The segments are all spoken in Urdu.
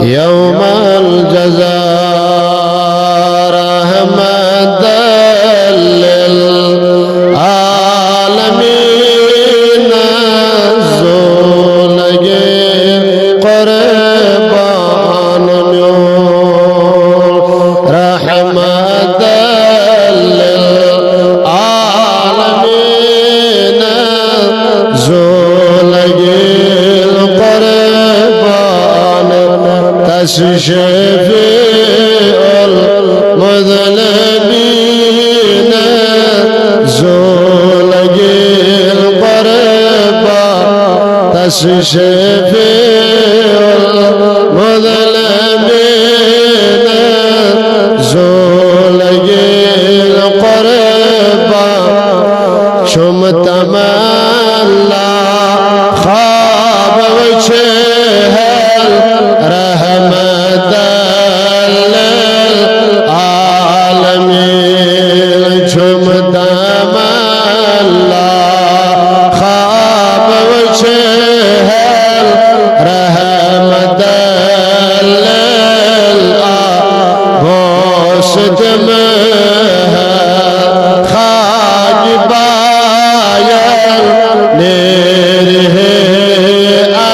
يوم الجزاء رحمة للعالمين زولگی قربان رحمة للعالمين زولگی شفيع المذنبين زولگی القربى شفيع المذنبين زولگی القربى شم تملا خواب وجهه رحمة للعالمين شم تملا خواب وجهه رحمة للعالمين خاک باید نیره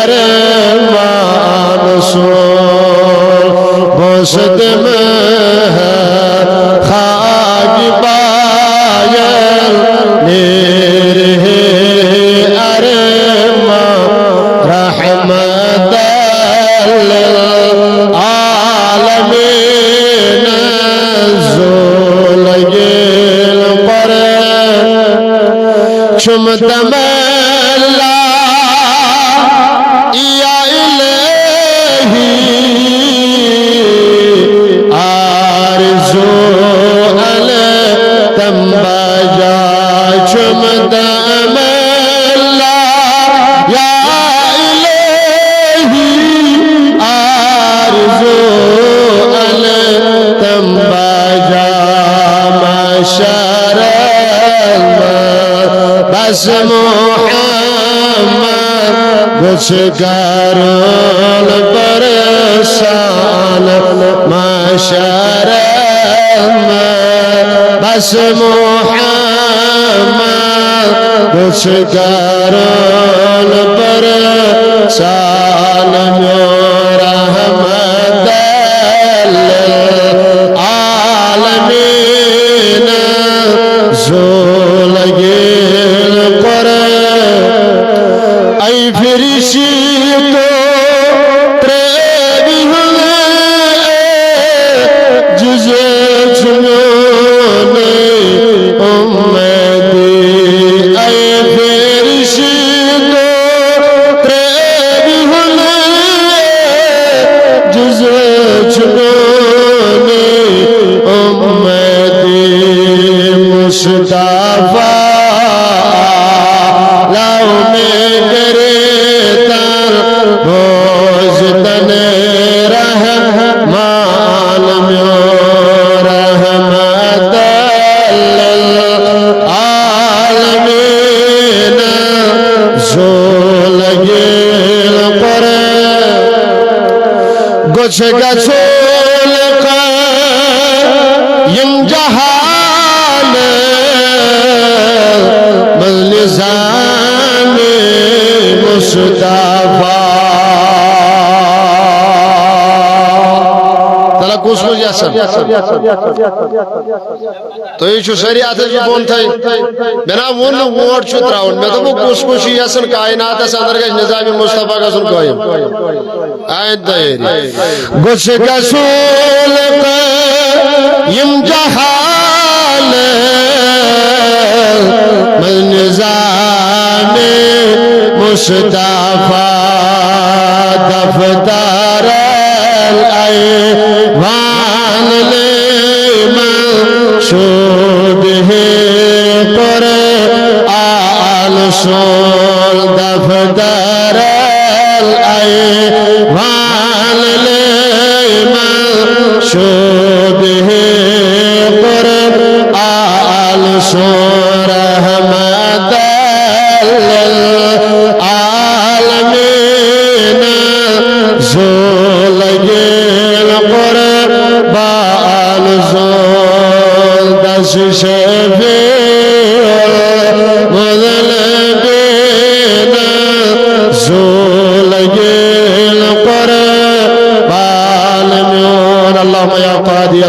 ارمان سول بوسط میں خاک باید نیره ارمان رحمت للعالمین زولگی شم تملا یا الہی آرزو تم بجا شم تملا یا الہی آرزو تم بجا مشرع بس محمد گچگارون برسان مشرع بس محمد گچگارون برسان رحمت للعالمین زولگی ای فرشی تو تریبی ہوئے جزے چنونے امیدی ای فرشی تو تریبی ہوئے جزے چنونے امیدی مصطفیٰ گچول یم جہان ملزان مصطفیٰ تلا کس کو جاسم تو یہ چھو شریعت جو بون تھا بنا ون ووٹ چھو تراؤن میں تو وہ کس کو شیاسن کائنات ہے اندر کا نظام مصطفیٰ کا سن قائم آیت دائری گچ گسول یم جہال من نظام مصطفیٰ دفتر الایوان لیمن شود ہے قرآن سول دفتر الایوان لیمن شود ہے قرآن سول رحمت للعالمین زولگین قربان زول دست شفیع مذنبین زولگین قربان میون اللهم یا قاضی